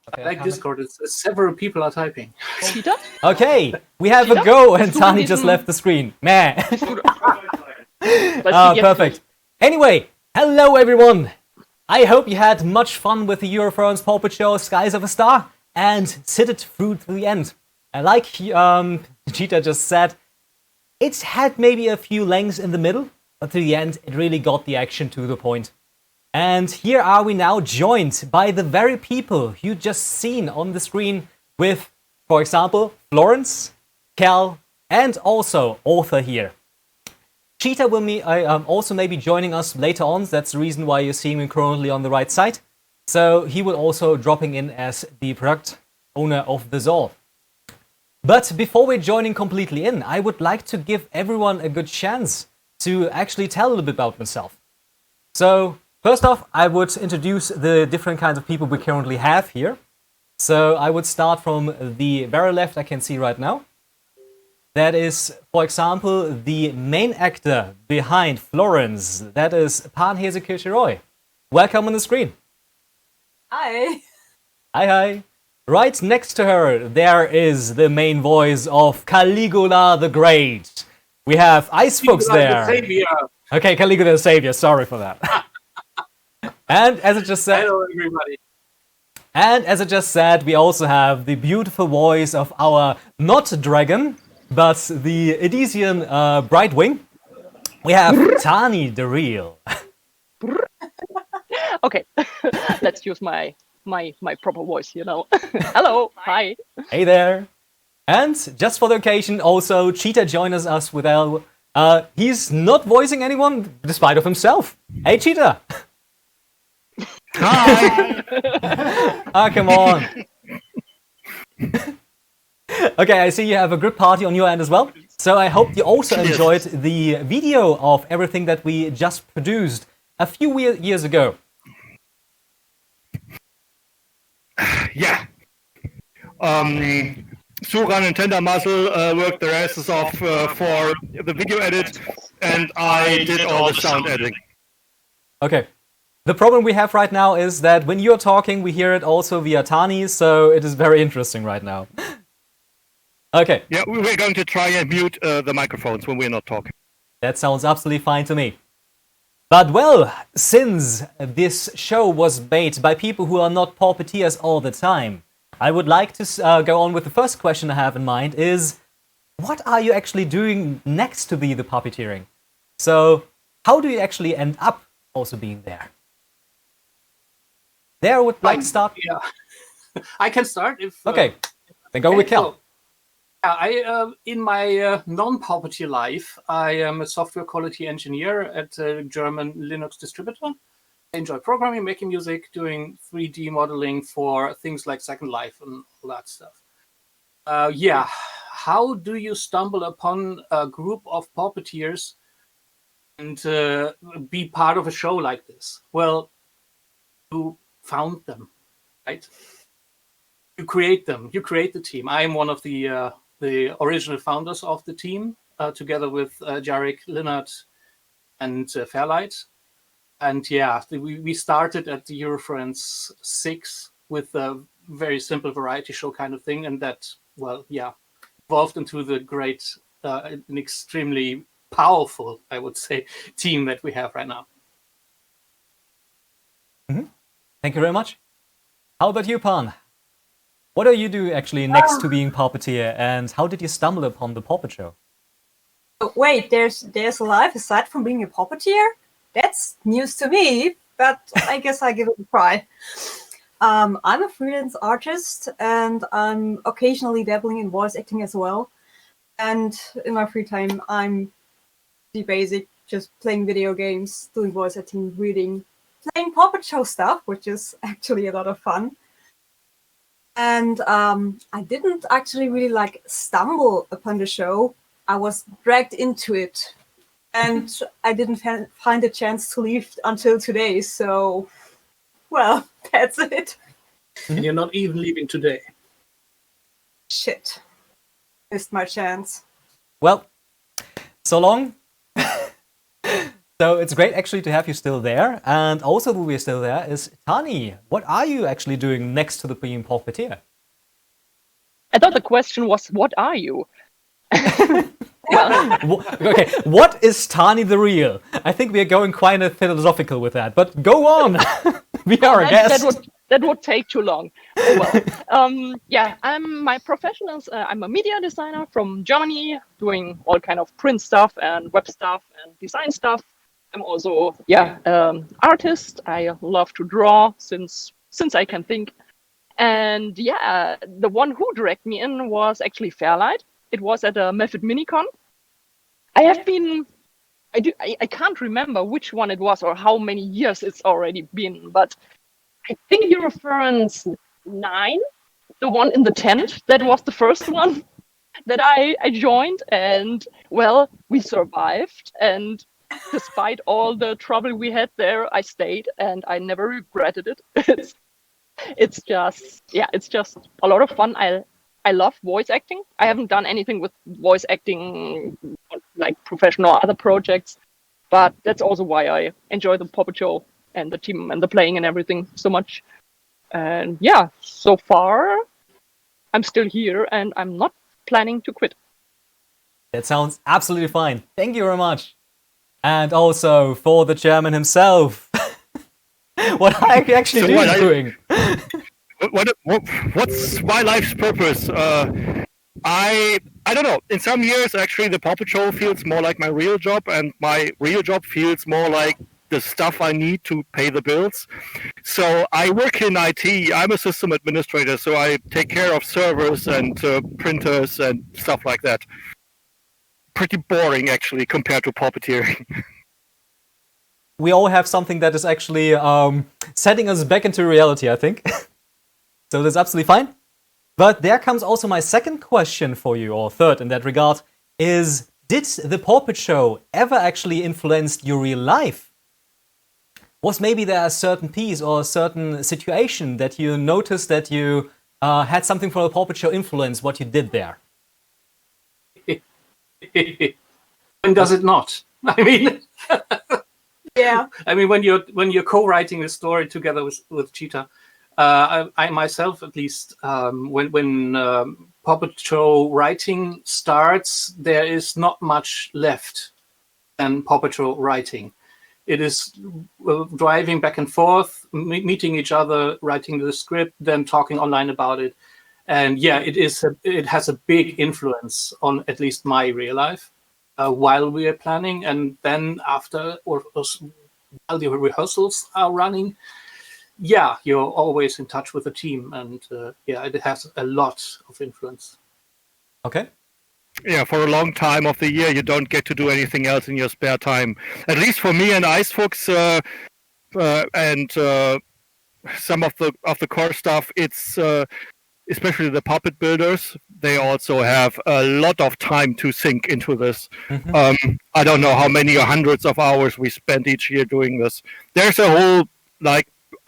Okay, like Discord, it's several people are typing. Okay, we have a go, and Tani just left the screen. Meh. Perfect. Anyway, hello everyone. I hope you had much fun with the Eurofurence puppet show Skies of Astar and sit it through to the end. Like Cheetah just said, it had maybe a few lengths in the middle, but to the end, it really got the action to the point. And here are we now joined by the very people you just seen on the screen with, for example, Florence, Cal, and also Author here. Cheetah will also maybe joining us later on. That's the reason why you're seeing him currently on the right side. So he will also dropping in as the product owner of the Zol. But before we're joining completely in, I would like to give everyone a good chance to actually tell a little bit about themselves. So first off, I would introduce the different kinds of people we currently have here. So I would start from the very left I can see right now. That is, for example, the main actor behind Florence. That is Pan Hesekirche-Roy. Welcome on the screen. Hi. Hi, hi. Right next to her, there is the main voice of Caligula the Great. We have Icefox there. The Savior. Okay, Caligula the Savior. Sorry for that. And as I just said, hello everybody. And as I just said, we also have the beautiful voice of our not dragon, but the Edesian Brightwing. We have Tani the Real. Okay, let's use my proper voice, you know. Hello, hi. Hey there. And just for the occasion, also Cheetah joins us with he's not voicing anyone despite of himself. Hey, Cheetah. Hi. Ah, come on. Okay, I see you have a good party on your end as well. So I hope you also enjoyed the video of everything that we just produced a few years ago. Yeah. Suran and Tender Muscle worked their asses off for the video edit, and I did all the sound editing. Okay. The problem we have right now is that when you're talking, we hear it also via Tani, so it is very interesting right now. Okay. Yeah, we're going to try and mute the microphones when we're not talking. That sounds absolutely fine to me. But well, since this show was made by people who are not puppeteers all the time, I would like to go on with the first question I have in mind is, what are you actually doing next to be the puppeteering? So, how do you actually end up also being there? There would like to start. Yeah, I can start if. Okay, then go with Cal. In my non-puppeteer life, I am a software quality engineer at a German Linux distributor. I enjoy programming, making music, doing 3D modeling for things like Second Life and all that stuff. Yeah, how do you stumble upon a group of puppeteers and be part of a show like this? Well, you found them, right? You create them. You create the team. I am one of the original founders of the team, together with Jarek, Leonard, and Fairlight. And yeah, we started at the Eurofurence 6 with a very simple variety show kind of thing, and that, well, yeah, evolved into the great, an extremely powerful, I would say, team that we have right now. Mm-hmm. Thank you very much. How about you, Pan? What do you do actually next to being puppeteer, and how did you stumble upon the puppet show? Wait, there's a life aside from being a puppeteer? That's news to me, but I guess I give it a try. I'm a freelance artist, and I'm occasionally dabbling in voice acting as well. And in my free time, I'm the basic, just playing video games, doing voice acting, reading, playing puppet show stuff, which is actually a lot of fun. And I didn't actually really stumble upon the show. I was dragged into it, and I didn't find a chance to leave until today. So, well, that's it. And you're not even leaving today. Shit. Missed my chance. Well, so long. So it's great actually to have you still there. And also who we're still there is Tani. What are you actually doing next to the being puppeteer? I thought the question was, what are you? Okay, what is Tani the Real? I think we are going quite philosophical with that, but go on. We are a guest. That would take too long. Oh, well, yeah, my profession is I'm a media designer from Germany, doing all kind of print stuff and web stuff and design stuff. I'm also artist. I love to draw since I can think. And yeah, the one who directed me in was actually Fairlight. It was at a Method Minicon. I can't remember which one it was or how many years it's already been, but I think Eurofurence 9, the one in the tent, that was the first one that I joined. And well, we survived. And despite all the trouble we had there, I stayed and I never regretted it. It's just a lot of fun. I love voice acting. I haven't done anything with voice acting like professional or other projects, but that's also why I enjoy the puppet show and the team and the playing and everything so much. And yeah, so far I'm still here and I'm not planning to quit. That sounds absolutely fine. Thank you very much. And also for the chairman himself. What are you actually doing? What's my life's purpose? I don't know. In some years, actually, the puppet show feels more like my real job, and my real job feels more like the stuff I need to pay the bills. So I work in IT. I'm a system administrator, so I take care of servers and printers and stuff like that. Pretty boring, actually, compared to puppeteering. We all have something that is actually setting us back into reality, I think. So that's absolutely fine. But there comes also my second question for you, or third in that regard, is did the puppet show ever actually influence your real life? Was maybe there a certain piece or a certain situation that you noticed that you had something from the puppet show influence what you did there? When does it not? I mean, Yeah. I mean, when you're co-writing a story together with Cheetah, I myself, at least, when puppet show writing starts, there is not much left than puppet show writing. It is driving back and forth, meeting each other, writing the script, then talking online about it. And yeah, it has a big influence on at least my real life while we are planning, and then after or while the rehearsals are running. Yeah, you're always in touch with the team, and yeah, it has a lot of influence. Okay. Yeah, for a long time of the year, you don't get to do anything else in your spare time. At least for me and Icefox and some of the core stuff, it's especially the puppet builders. They also have a lot of time to sink into this. Mm-hmm. I don't know how many hundreds of hours we spend each year doing this. There's a whole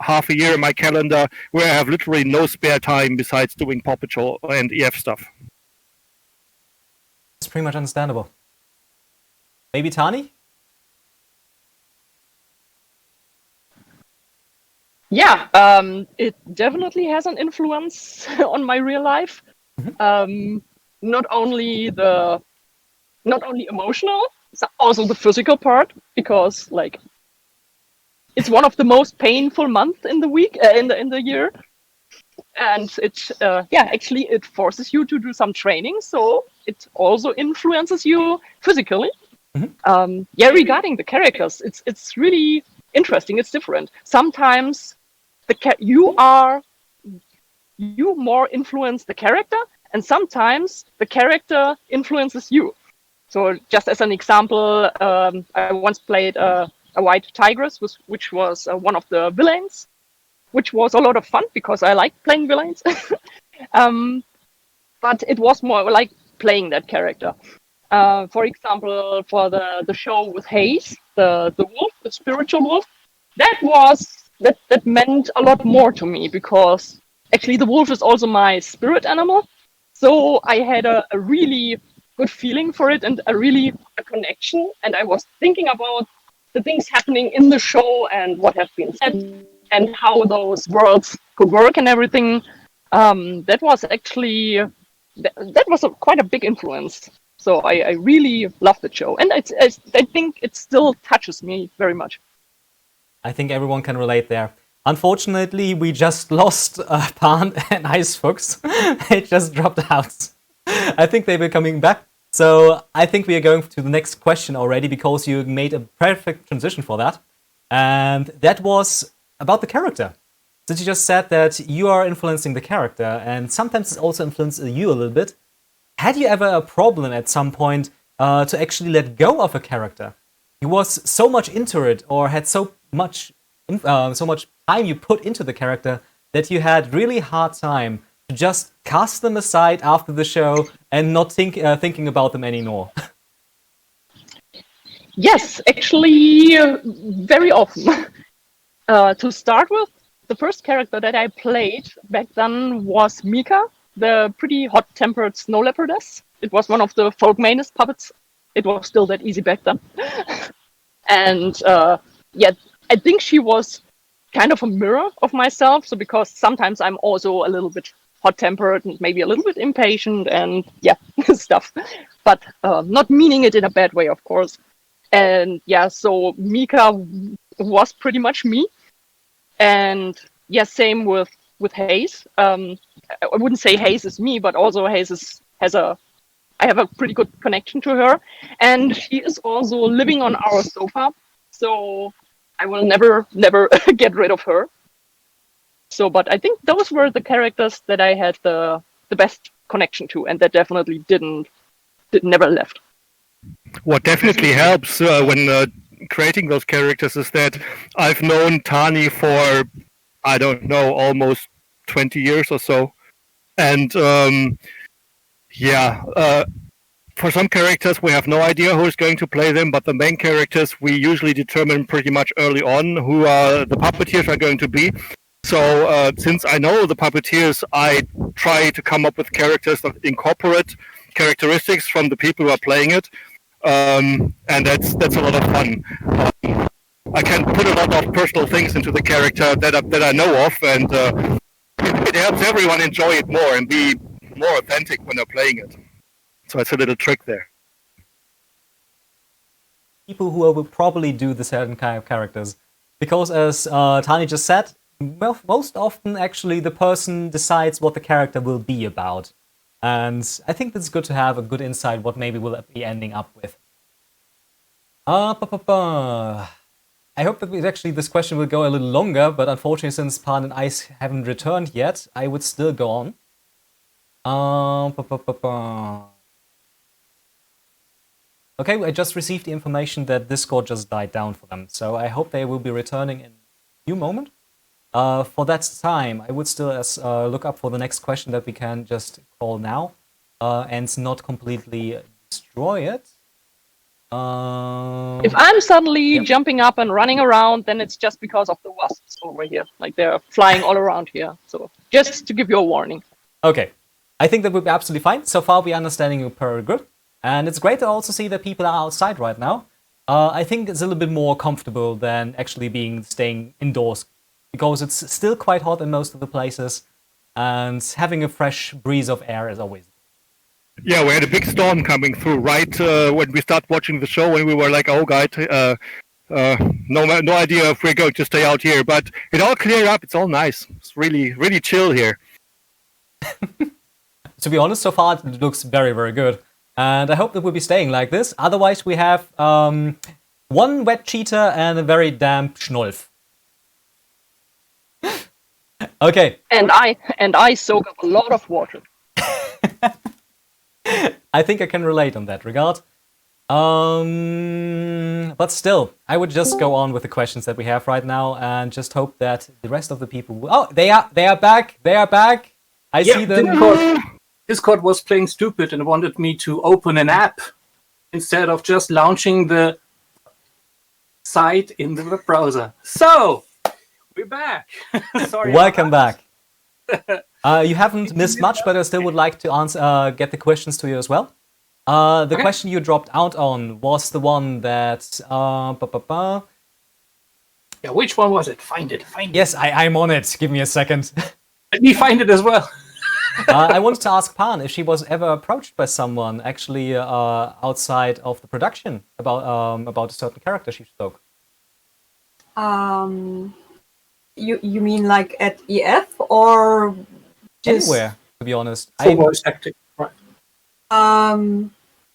half a year in my calendar where I have literally no spare time besides doing puppet show and EF stuff. It's pretty much understandable. Maybe Tani? Yeah, it definitely has an influence on my real life. Mm-hmm. Not only emotional, also the physical part, because it's one of the most painful months in the week, in the year, and actually it forces you to do some training, so it also influences you physically. Mm-hmm. Regarding the characters, it's really interesting. It's different. Sometimes you more influence the character, and sometimes the character influences you. So just as an example, I once played a white tigress, which was one of the villains, which was a lot of fun because I like playing villains. But it was more like playing that character. For example, for the show with Hayes, the wolf, the spiritual wolf, that meant a lot more to me because actually the wolf is also my spirit animal. So I had a really good feeling for it and a connection. And I was thinking about the things happening in the show and what have been said and how those worlds could work and everything. That was actually that was quite a big influence. So I really love the show, and I think it still touches me very much. I think everyone can relate there. Unfortunately, we just lost Pan and Ice Fox. They just dropped out. I think they were coming back. So I think we are going to the next question already, because you made a perfect transition for that. And that was about the character. Since you just said that you are influencing the character, and sometimes it also influences you a little bit. Had you ever a problem at some point to actually let go of a character? You was so much into it, or had so much time you put into the character that you had really hard time to just cast them aside after the show and not thinking about them anymore? Yes, actually, very often. To start with, the first character that I played back then was Mika, the pretty hot-tempered snow leopardess. It was one of the folk mainest puppets. It was still that easy back then. And I think she was kind of a mirror of myself. So because sometimes I'm also a little bit hot-tempered and maybe a little bit impatient and stuff, but not meaning it in a bad way, of course. And so Mika was pretty much me. And same with Hayes. I wouldn't say Hayes is me, but also Hayes I have a pretty good connection to her, and she is also living on our sofa, so I will never get rid of her. So, but I think those were the characters that I had the best connection to, and that definitely never left. What definitely helps when creating those characters is that I've known Tani for, I don't know, almost 20 years or so. And for some characters we have no idea who's going to play them, but the main characters we usually determine pretty much early on who the puppeteers are going to be. So since I know the puppeteers, I try to come up with characters that incorporate characteristics from the people who are playing it. And that's a lot of fun. I can put a lot of personal things into the character that I know of, and it helps everyone enjoy it more and be more authentic when they're playing it. So it's a little trick there. People who will probably do the certain kind of characters, because as Tani just said, most often actually the person decides what the character will be about. And I think it's good to have a good insight what maybe we'll be ending up with. I hope that this question will go a little longer, but unfortunately since Pan and Ice haven't returned yet, I would still go on. Okay, I just received the information that Discord just died down for them, so I hope they will be returning in a few moments. For that time, I would still look up for the next question that we can just call now and not completely destroy it. If I'm suddenly jumping up and running around, then it's just because of the wasps over here. Like they're flying all around here. So just to give you a warning. Okay. I think that would be absolutely fine. So far, we're understanding you per good. And it's great to also see that people are outside right now. I think it's a little bit more comfortable than actually staying indoors, because it's still quite hot in most of the places, and having a fresh breeze of air is always. Yeah, we had a big storm coming through right when we started watching the show, and we were like, "Oh, God, no idea if we're going to stay out here." But it all cleared up. It's all nice. It's really, really chill here. To be honest, so far it looks very, very good. And I hope that we'll be staying like this. Otherwise, we have one wet cheetah and a very damp Schnolf. Okay. And I soak up a lot of water. I think I can relate on that regard. But still, I would just go on with the questions that we have right now and just hope that the rest of the people will... Oh, they are back. They are back. I see them. Discord was playing stupid and wanted me to open an app instead of just launching the site in the web browser. So, we're back. Sorry. Welcome back. You haven't missed much, but I still would like to get the questions to you as well. The question you dropped out on was the one that... Yeah, which one was it? Find it. Yes, I'm on it. Give me a second. Let me find it as well. I wanted to ask Pan if she was ever approached by someone actually outside of the production about a certain character she spoke. You mean like at EF or just... Anywhere, to be honest. For voice acting, right? I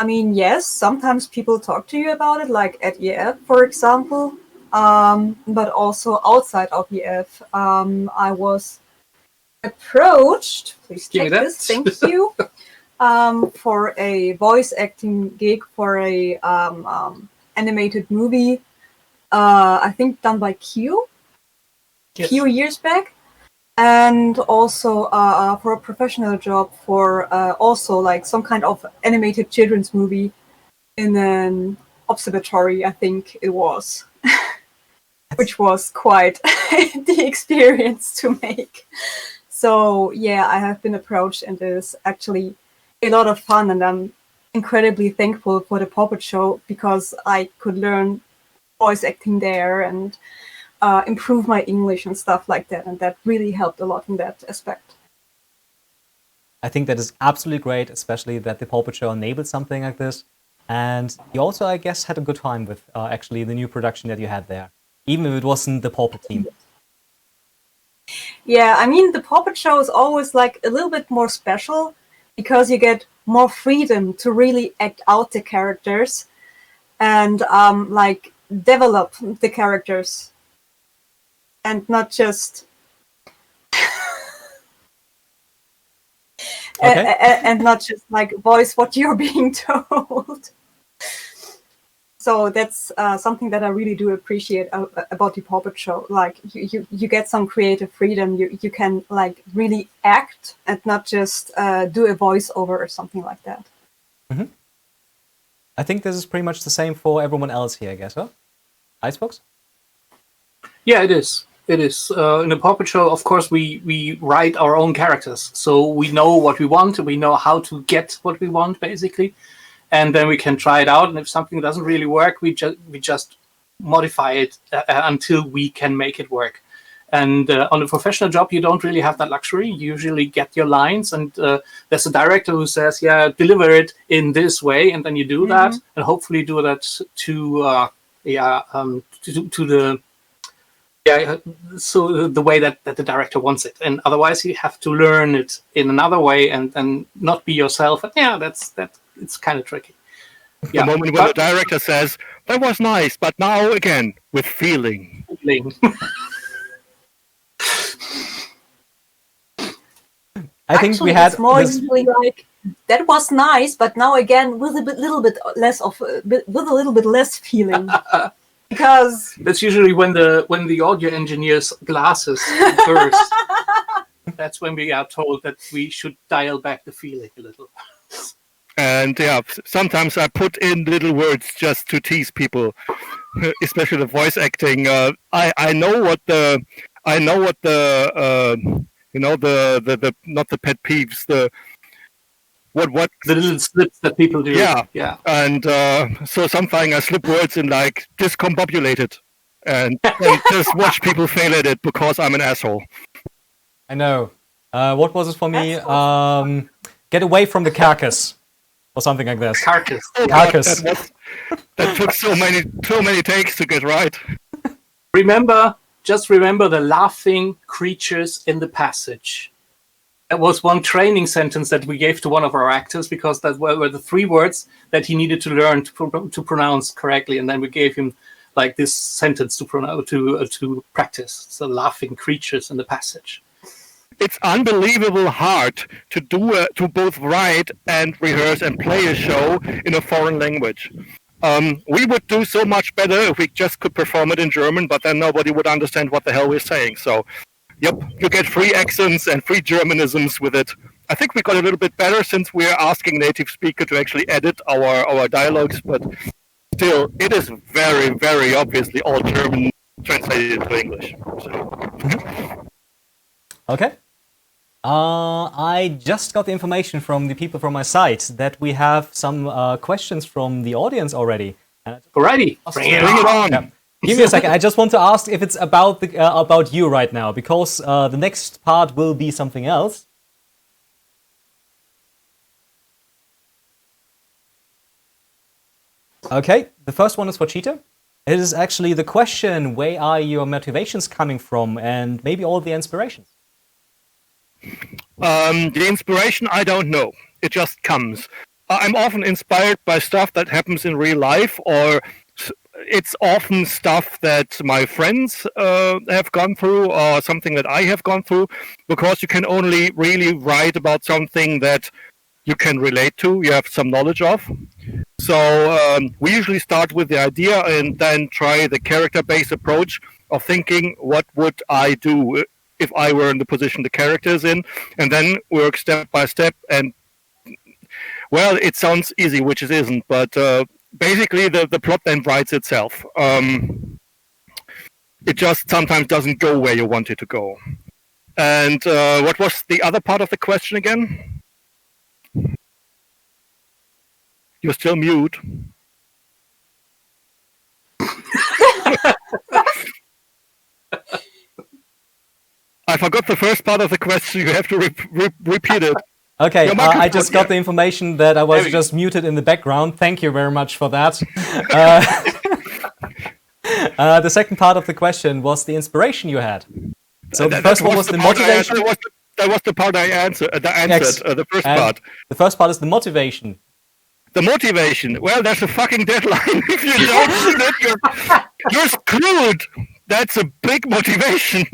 mean, yes, sometimes people talk to you about it, like at EF, for example, but also outside of EF. I was approached, please check this, thank you, for a voice acting gig for a animated movie, I think done by Q, a few years back. And also for a professional job for also like some kind of animated children's movie in an observatory, I think it was, which was quite the experience to make. So yeah, I have been approached, and it is actually a lot of fun, and I'm incredibly thankful for the Puppet Show because I could learn voice acting there and improve my English and stuff like that, and that really helped a lot in that aspect. I think that is absolutely great, especially that the Puppet Show enabled something like this. And you also, I guess, had a good time with actually the new production that you had there, even if it wasn't the Puppet team. Yeah, I mean, the Puppet Show is always like a little bit more special because you get more freedom to really act out the characters and like develop the characters. And not just and not just like voice what you're being told. So that's something that I really do appreciate about the Puppet Show. Like you get some creative freedom. You can like really act and not just do a voiceover or something like that. Mm-hmm. I think this is pretty much the same for everyone else here, I guess, huh? Icebox? Yeah, it is. It is. In the Puppet Show, of course, we write our own characters. So we know what we want, we know how to get what we want, basically. And then we can try it out. And if something doesn't really work, we just modify it until we can make it work. And on a professional job, you don't really have that luxury. You usually get your lines, and there's a director who says, yeah, deliver it in this way. And then you do that, and hopefully do that to the... Yeah, so the way that the director wants it, and otherwise you have to learn it in another way and not be yourself. And yeah, it's kind of tricky. Yeah, the moment when the director says that was nice, but now again with feeling. I think actually, we had it's more usually like that was nice, but now again with a little bit less feeling. Because that's usually when the audio engineer's glasses burst. That's when we are told that we should dial back the feeling a little. And yeah, sometimes I put in little words just to tease people, especially the voice acting. I know what the not the pet peeves, what the little slips that people do. Yeah. And so sometimes I slip words in like discombobulated, and just watch people fail at it because I'm an asshole. I know. What was it for me? Get away from the carcass, or something like this. Carcass. Carcass. That took so many takes to get right. Just remember the laughing creatures in the passage. That was one training sentence that we gave to one of our actors, because that were the 3 words that he needed to learn to pronounce correctly, and then we gave him like this sentence to practice. So laughing creatures in the passage. It's unbelievable hard to do to both write and rehearse and play a show in a foreign language. We would do so much better if we just could perform it in German, but then nobody would understand what the hell we're saying. So. Yep, you get free accents and free Germanisms with it. I think we got a little bit better since we're asking native speaker to actually edit our dialogues, but still, it is very, very obviously all German translated to English. So. Okay. I just got the information from the people from my site that we have some questions from the audience already. Alrighty, bring it Bring it on. on. Yeah. Give me a second. I just want to ask if it's about you right now, because the next part will be something else. Okay, the first one is for Cheetah. It is actually the question: where are your motivations coming from, and maybe all the inspirations? The inspiration, I don't know. It just comes. I'm often inspired by stuff that happens in real life, or it's often stuff that my friends have gone through, or something that I have gone through, because you can only really write about something that you can relate to, you have some knowledge of. So we usually start with the idea and then try the character-based approach of thinking, what would I do if I were in the position the character is in, and then work step by step. And well, it sounds easy, which it isn't, but basically the plot then writes itself. It just sometimes doesn't go where you want it to go. And what was the other part of the question again? You're still mute. I forgot the first part of the question. You have to repeat it. Okay, Your microphone, I just got the information that I was just muted in the background. Thank you very much for that. The second part of the question was the inspiration you had. So the first one was the motivation. That was the part I answered. The first And part. the first part is the motivation. The motivation. Well, there's a fucking deadline. If you don't do it, you're screwed. That's a big motivation.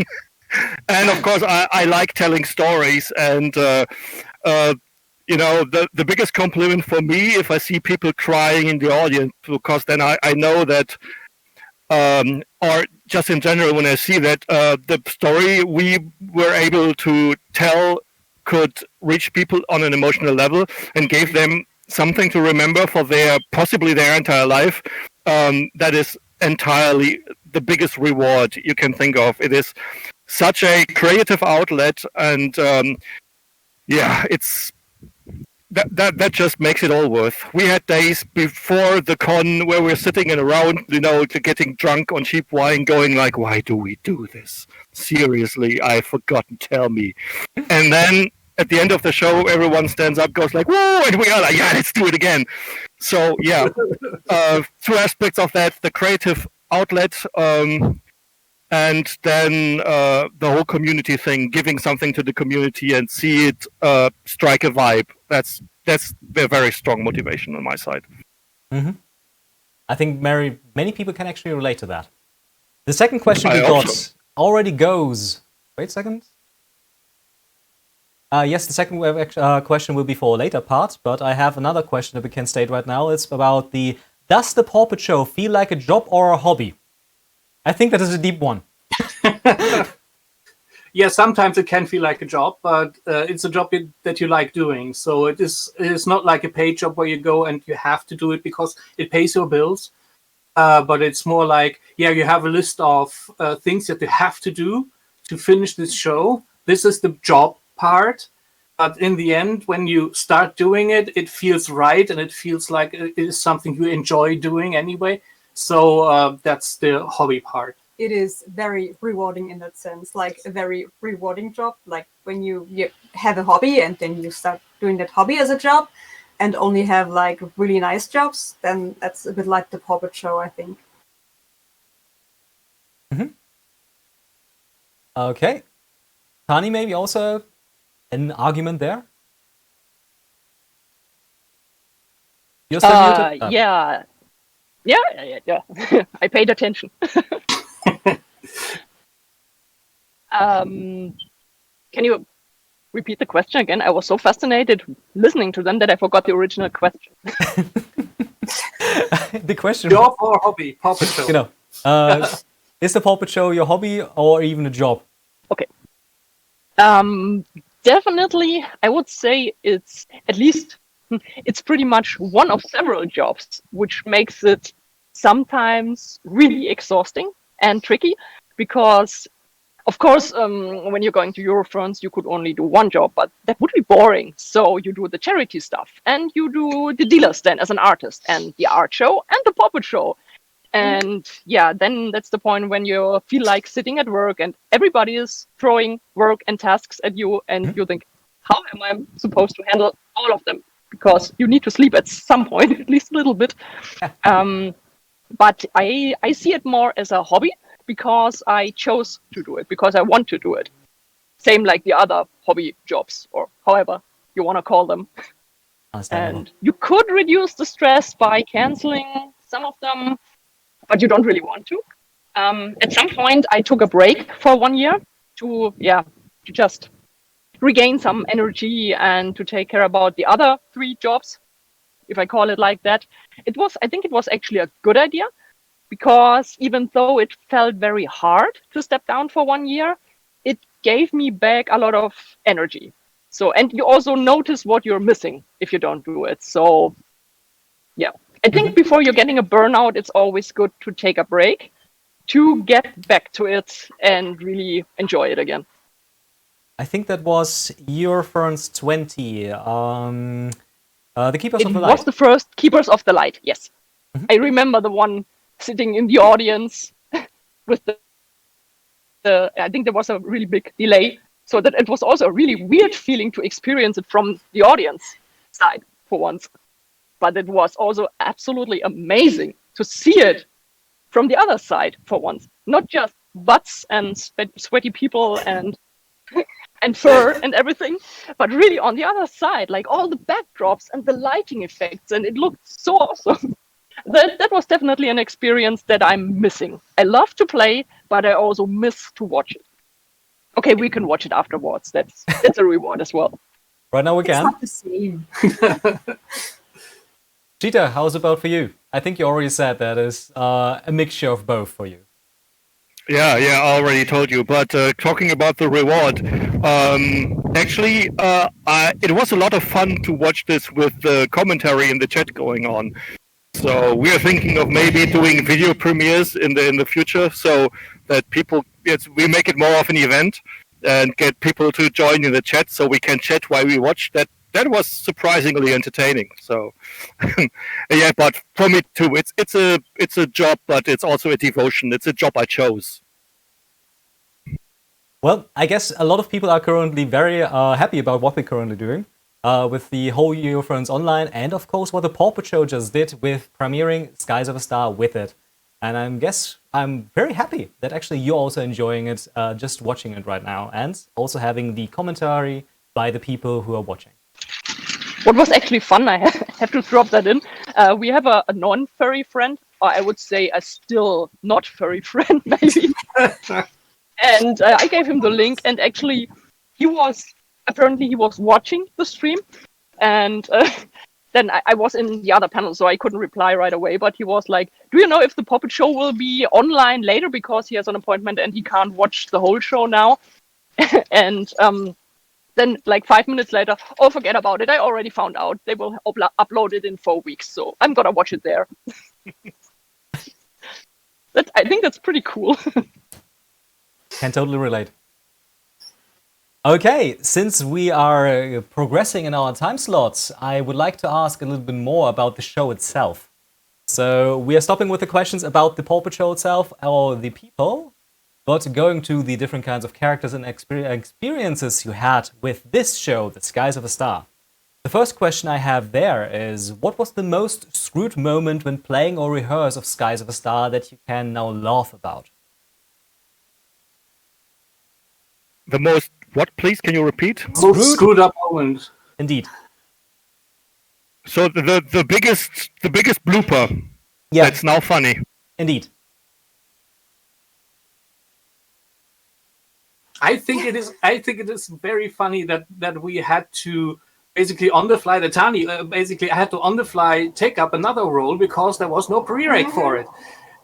And of course, I like telling stories. And you know, the biggest compliment for me if I see people crying in the audience, because then I know that, or just in general, when I see that the story we were able to tell could reach people on an emotional level and gave them something to remember for possibly their entire life, that is entirely the biggest reward you can think of. It is such a creative outlet, and yeah, it's that just makes it all worth. We had days before the con where we're sitting in around, you know, getting drunk on cheap wine, going like, "Why do we do this? Seriously, I've forgotten. Tell me." And then at the end of the show, everyone stands up, goes like, "Whoa!" and we are like, "Yeah, let's do it again." So yeah, two aspects of that: the creative outlet, and then the whole community thing, giving something to the community and see it strike a vibe. That's a very strong motivation on my side. Mm-hmm. I think many people can actually relate to that. The second question we got already goes. Wait a second. Yes, the second question will be for a later part, but I have another question that we can state right now. It's about does the Paw Patrol show feel like a job or a hobby? I think that is a deep one. Yeah, sometimes it can feel like a job, but it's a job that you like doing. So it is not like a paid job where you go and you have to do it because it pays your bills. But it's more like, yeah, you have a list of things that you have to do to finish this show. This is the job part. But in the end, when you start doing it, it feels right and it feels like it is something you enjoy doing anyway. So that's the hobby part. It is very rewarding in that sense, like a very rewarding job. Like when you have a hobby and then you start doing that hobby as a job and only have like really nice jobs, then that's a bit like the Paw Patrol show, I think. Mm-hmm. Okay. Tani, maybe also an argument there? You're still muted? Yeah. Yeah. I paid attention. Can you repeat the question again? I was so fascinated listening to them that I forgot the original question. The question: job or hobby? Paw Patrol. You know, is the Paw Patrol your hobby or even a job? Okay. Definitely, I would say it's pretty much one of several jobs, which makes it sometimes really exhausting and tricky, because Of course, when you're going to Eurofurence, you could only do one job, but that would be boring. So you do the charity stuff, and you do the dealer stand as an artist, and the art show, and the puppet show. And yeah, then that's the point when you feel like sitting at work, and everybody is throwing work and tasks at you, and you think, how am I supposed to handle all of them? Because you need to sleep at some point, at least a little bit. But I see it more as a hobby, because I chose to do it, because I want to do it. Same like the other hobby jobs, or however you want to call them. And you could reduce the stress by canceling some of them, but you don't really want to. At some point, I took a break for 1 year to just regain some energy and to take care about the other 3 jobs, if I call it like that. I think it was actually a good idea, because even though it felt very hard to step down for 1 year, it gave me back a lot of energy. So, and you also notice what you're missing if you don't do it. So, yeah, I think before you're getting a burnout, it's always good to take a break to get back to it and really enjoy it again. I think that was Eurofurence 20. The Keepers of the Light. It was the first Keepers of the Light, yes. I remember the one sitting in the audience with the I think there was a really big delay, so that it was also a really weird feeling to experience it from the audience side for once. But it was also absolutely amazing to see it from the other side for once. Not just butts and sweaty people and fur and everything, but really on the other side, like all the backdrops and the lighting effects, and it looked so awesome. That was definitely an experience that I'm missing. I love to play, but I also miss to watch it. Okay, we can watch it afterwards. That's a reward as well. Right now we can. It's not the same. Cheetah, how's it about for you? I think you already said that is a mixture of both for you. Yeah, I already told you. But talking about the reward, actually, it was a lot of fun to watch this with the commentary in the chat going on. So we are thinking of maybe doing video premieres in the future, so that we make it more of an event and get people to join in the chat, so we can chat while we watch. That was surprisingly entertaining. So yeah, but for me too, it's a job, but it's also a devotion. It's a job I chose. Well, I guess a lot of people are currently very happy about what we're currently doing. With the whole Eurofurence Online, and of course what the Paw Patrol just did with premiering Skies of Astar with it. And I guess I'm very happy that actually you're also enjoying it, just watching it right now, and also having the commentary by the people who are watching. What was actually fun, I have to drop that in, we have a non-furry friend, or I would say a still not furry friend, maybe. And I gave him the link, and actually he was watching the stream, and then I was in the other panel, so I couldn't reply right away, but he was like, do you know if the puppet show will be online later, because he has an appointment and he can't watch the whole show now? And then like 5 minutes later, oh, forget about it, I already found out, they will upload it in 4 weeks, so I'm gonna watch it there. I think that's pretty cool. Can totally relate. Okay, since we are progressing in our time slots, I would like to ask a little bit more about the show itself. So we are stopping with the questions about the Paw Patrol itself or the people, but going to the different kinds of characters and experiences you had with this show, The Skies of Astar. The first question I have there is, what was the most screwed moment when playing or rehearse of Skies of Astar that you can now laugh about? The most what, please? Can you repeat? Most screwed up moment. Indeed. So the biggest blooper. Yeah. That's now funny. Indeed. I think it is very funny that we had to basically on the fly. Tani basically had to on the fly take up another role because there was no pre-rec for it.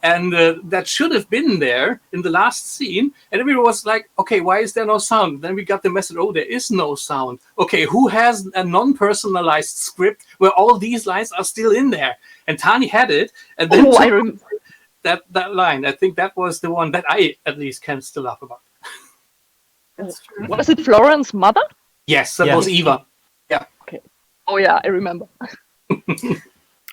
And that should have been there in the last scene. And everyone was like, okay, why is there no sound? Then we got the message, oh, there is no sound. Okay, who has a non-personalized script where all these lines are still in there? And Tani had it. And then I remember that line. I think that was the one that I at least can still laugh about. That's true. Was it Florence's mother? Yes, that Yeah. was Eva. Oh yeah, I remember.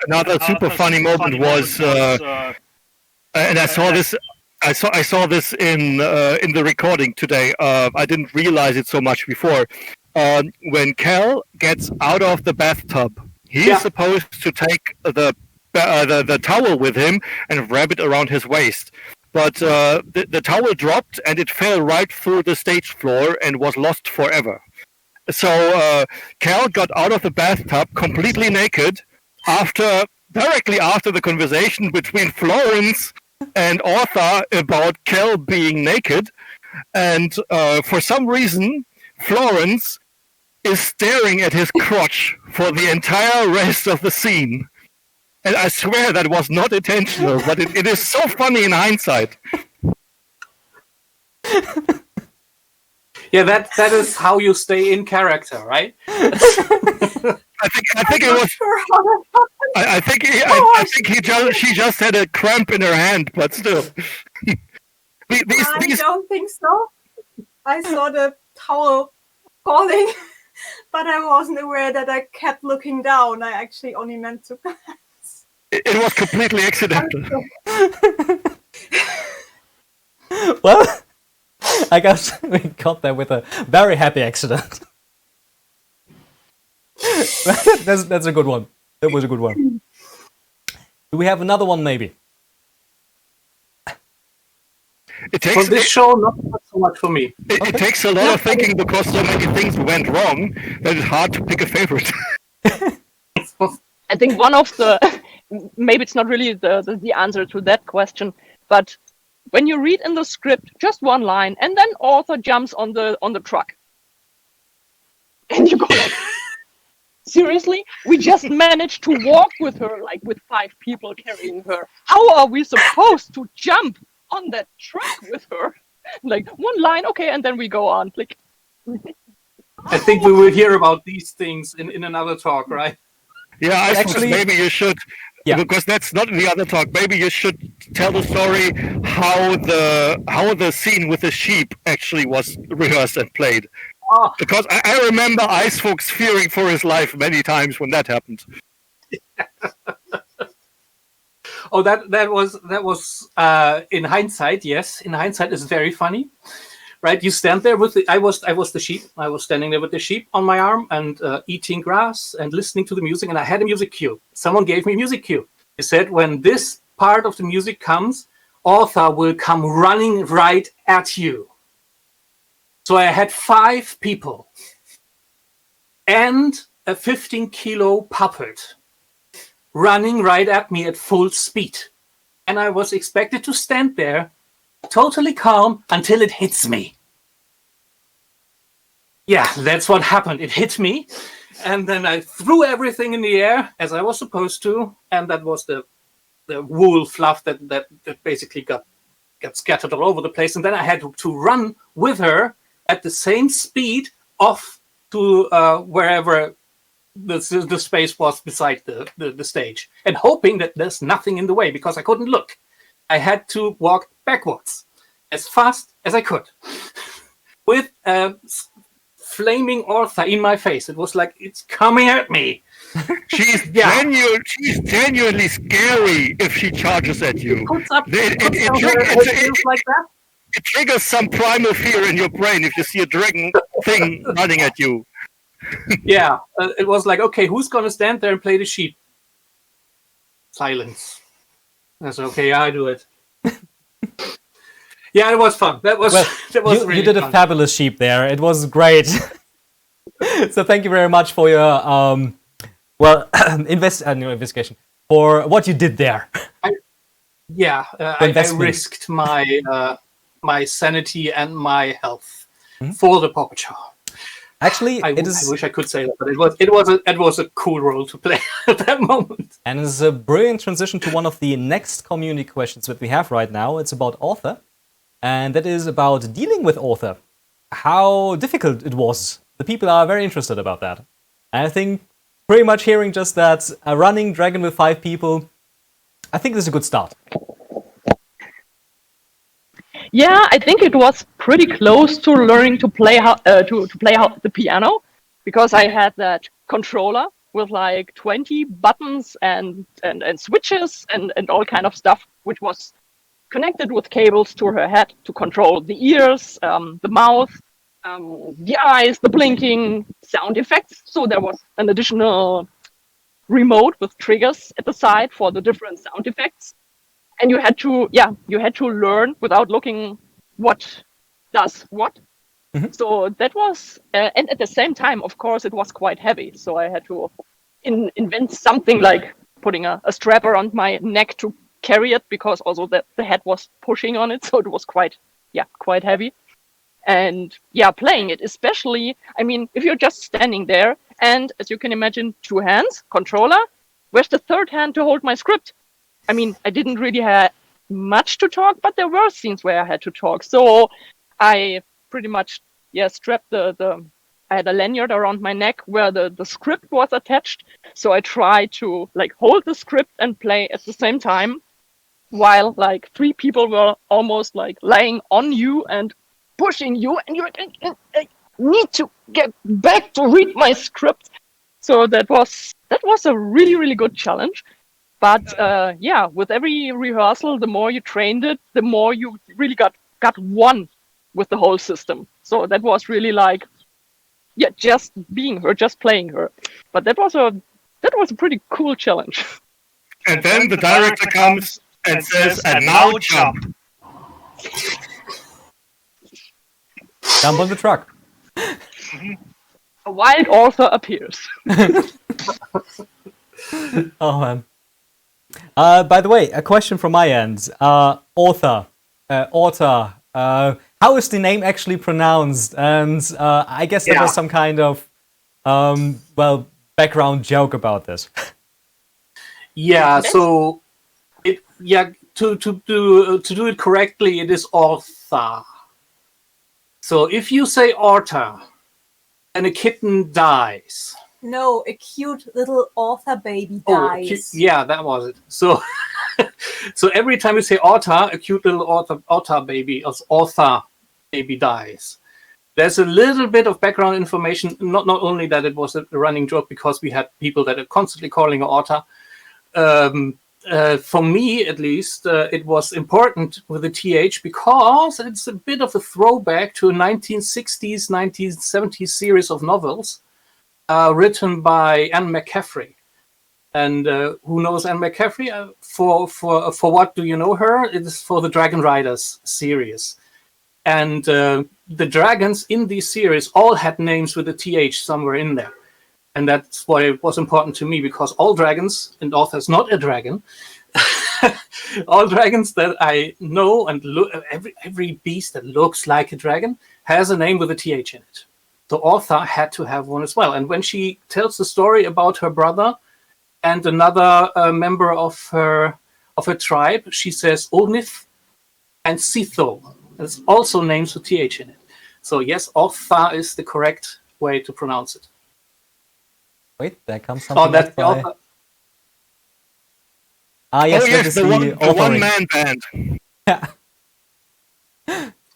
Another super funny moment was, and I saw this. I saw this in the recording today. I didn't realize it so much before. When Cal gets out of the bathtub, he's supposed to take the towel with him and wrap it around his waist. But the towel dropped and it fell right through the stage floor and was lost forever. So Cal got out of the bathtub completely naked directly after the conversation between Florence and Arthur about Cal being naked. And for some reason, Florence is staring at his crotch for the entire rest of the scene. And I swear that was not intentional, but it is so funny in hindsight. Yeah, that is how you stay in character, right? I think it was. Sure how that happened. I think she just had a cramp in her hand, but still. I don't think so. I saw the towel falling, but I wasn't aware that I kept looking down. I actually only meant to. It was completely accidental. Well, I guess we got there with a very happy accident. That's a good one. That was a good one. Do we have another one, maybe? It For takes this show, not so much for me. it takes a lot of thinking because so many things went wrong that it's hard to pick a favorite. I think one of the maybe it's not really the answer to that question, but when you read in the script just one line and then author jumps on the truck, and you go like, seriously, we just managed to walk with her, like with 5 people carrying her. How are we supposed to jump on that truck with her? Like one line, okay, and then we go on. Like, I think we will hear about these things in another talk, right? Yeah, I suppose Actually- maybe you should, because that's not in the other talk. Maybe you should tell the story how the scene with the sheep actually was rehearsed and played. Oh. Because I remember Icefolks fearing for his life many times when that happened. Oh, that was in hindsight. Yes, in hindsight, it's very funny, right? You stand there with I was the sheep. I was standing there with the sheep on my arm and eating grass and listening to the music. And I had a music cue. Someone gave me a music cue. He said, when this part of the music comes, Arthur will come running right at you. So I had 5 people and a 15-kilo puppet running right at me at full speed. And I was expected to stand there totally calm until it hits me. Yeah, that's what happened. It hit me. And then I threw everything in the air as I was supposed to. And that was the wool fluff that basically got scattered all over the place. And then I had to run with her at the same speed off to wherever the space was beside the stage, and hoping that there's nothing in the way because I couldn't look. I had to walk backwards as fast as I could with flaming Arthur in my face. It was like, it's coming at me. She's genuinely scary if she charges at you. Puts up It like that. It triggers some primal fear in your brain if you see a dragon thing running at you. Yeah, it was like, okay, who's gonna stand there and play the sheep? Silence. I said, okay, I do it. Yeah, it was fun. That was really you did fun. a fabulous sheep there. It was great. So thank you very much for your investigation, for what you did there. I risked my sanity and my health for the puppet show. Actually, I wish I could say that, but it was a cool role to play at that moment. And it's a brilliant transition to one of the next community questions that we have right now. It's about author, and that is about dealing with author. How difficult it was. The people are very interested about that. And I think pretty much hearing just that a running dragon with 5 people, I think this is a good start. Yeah, I think it was pretty close to learning to play the piano, because I had that controller with like 20 buttons and switches and all kind of stuff, which was connected with cables to her head to control the ears, the mouth, the eyes, the blinking, sound effects. So there was an additional remote with triggers at the side for the different sound effects. And you had to learn without looking what does what. So that was, and at the same time, of course, it was quite heavy. So I had to invent something like putting a strap around my neck to carry it, because also the head was pushing on it, so it was quite heavy. And playing it, especially, I mean, if you're just standing there, and as you can imagine, 2 hands, controller, where's the third hand to hold my script? I mean, I didn't really have much to talk, but there were scenes where I had to talk. So I pretty much, strapped I had a lanyard around my neck where the script was attached. So I tried to like hold the script and play at the same time, while like 3 people were almost like laying on you and pushing you, and you're like, I need to get back to read my script. So that was a really, really good challenge. But with every rehearsal, the more you trained it, the more you really got one with the whole system. So that was really like, just being her, just playing her. But that was a pretty cool challenge. And then the director comes and says, "And now jump." Jump on the truck. A wild author appears. Oh man. By the way, a question from my end. Author. How is the name actually pronounced? And I guess there was some kind of background joke about this. Yeah, so to do it correctly, it is author. So if you say author and a kitten dies. No, a cute little author baby dies. That was it. So so every time you say author, a cute little author baby dies. There's a little bit of background information, not only that it was a running joke because we had people that are constantly calling her author. For me, at least, it was important with the TH because it's a bit of a throwback to a 1960s, 1970s series of novels written by Anne McCaffrey. And who knows Anne McCaffrey? For what do you know her? It is for the Dragon Riders series. And the dragons in these series all had names with a TH somewhere in there. And that's why it was important to me, because all dragons, and Arthur's not a dragon, all dragons that I know, and every beast that looks like a dragon has a name with a TH in it. So Arthur had to have one as well. And when she tells the story about her brother and another member of her tribe, she says Onith and Sitho. There's also names with TH in it. So yes, Arthur is the correct way to pronounce it. Wait, there comes something. That's the author. Yes, the one-man band. Yeah.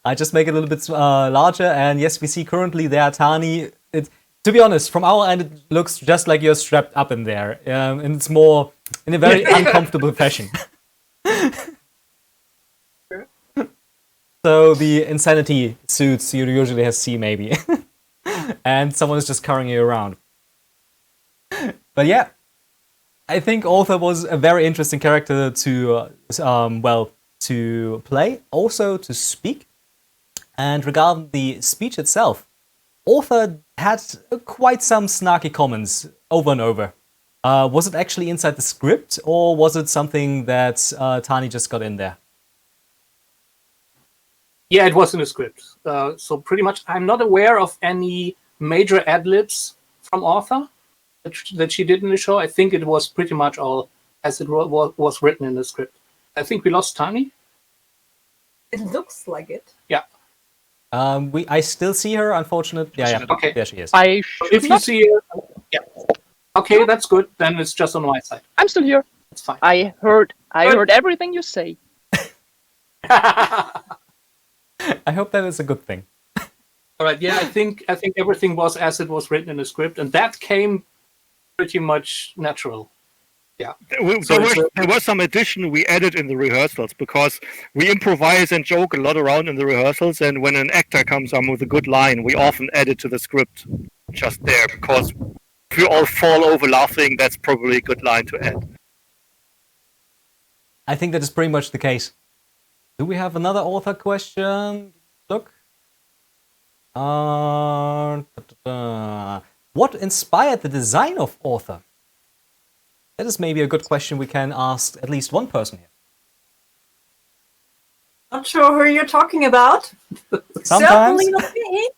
I just make it a little bit larger, and yes, we see currently there Tani. To be honest, from our end, it looks just like you're strapped up in there, and it's more in a very uncomfortable fashion. So the insanity suits you usually see, maybe, and someone is just carrying you around. But yeah, I think Arthur was a very interesting character to play, also to speak. And regarding the speech itself, Arthur had quite some snarky comments over and over. Was it actually inside the script, or was it something that Tani just got in there? Yeah, it was in the script. So pretty much, I'm not aware of any major ad-libs from Arthur that she did in the show. I think it was pretty much all as it was written in the script. I think we lost Tani. It looks like it. Yeah. I still see her, unfortunately. Yeah. Okay. There she is. If you see her, yeah. Okay, that's good. Then it's just on my side. I'm still here. It's fine. I heard everything you say. I hope that is a good thing. All right. Yeah, I think everything was as it was written in the script, and that came pretty much natural. Yeah. There was some addition we added in the rehearsals because we improvise and joke a lot around in the rehearsals, and when an actor comes on with a good line, we often add it to the script just there because if you all fall over laughing, that's probably a good line to add. I think that is pretty much the case. Do we have another author question? Look. What inspired the design of author? That is maybe a good question we can ask at least one person here. Not sure who you're talking about. Sometimes. Certainly not me.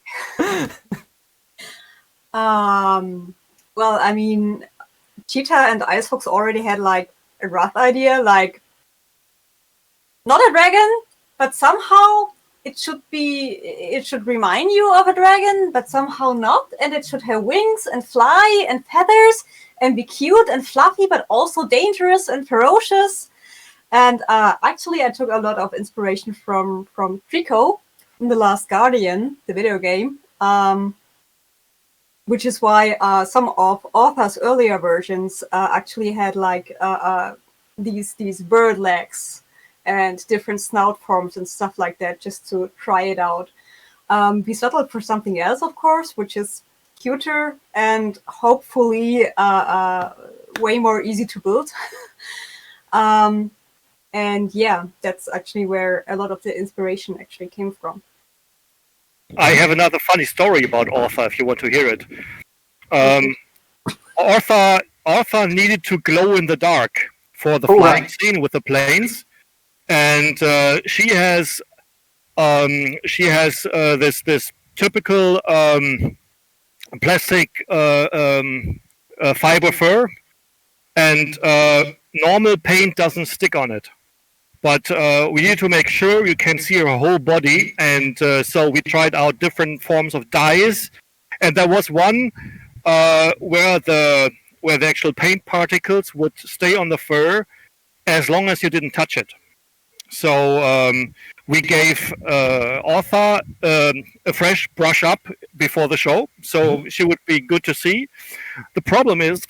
Well, I mean, Cheetah and Icefox already had like a rough idea, like not a dragon, but somehow it should remind you of a dragon, but somehow not, and it should have wings and fly and feathers and be cute and fluffy, but also dangerous and ferocious. And actually, I took a lot of inspiration from Trico, from The Last Guardian, the video game, which is why some of Author's earlier versions actually had like these bird legs and different snout forms and stuff like that, just to try it out. We settled for something else, of course, which is cuter and hopefully way more easy to build. And yeah, that's actually where a lot of the inspiration actually came from. I have another funny story about Author if you want to hear it. Author needed to glow in the dark for the flying scene with the planes, and she has this typical plastic fiber fur, and normal paint doesn't stick on it. But we need to make sure you can see her whole body, and so we tried out different forms of dyes, and there was one where the actual paint particles would stay on the fur as long as you didn't touch it. So we gave Author a fresh brush up before the show, so she would be good to see. The problem is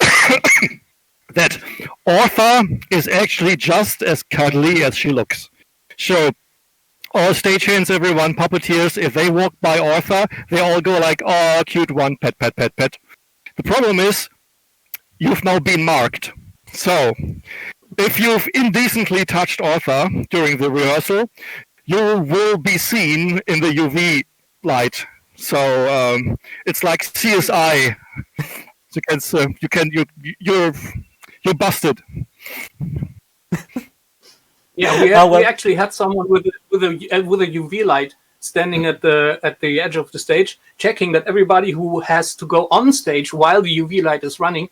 that Author is actually just as cuddly as she looks. So all stagehands, everyone, puppeteers, if they walk by Author, they all go like, oh, cute one, pet, pet, pet, pet. The problem is, you've now been marked. So if you've indecently touched Author during the rehearsal, you will be seen in the UV light. So it's like CSI. You're busted. Yeah, we actually had someone with a UV light standing at the edge of the stage, checking that everybody who has to go on stage while the UV light is running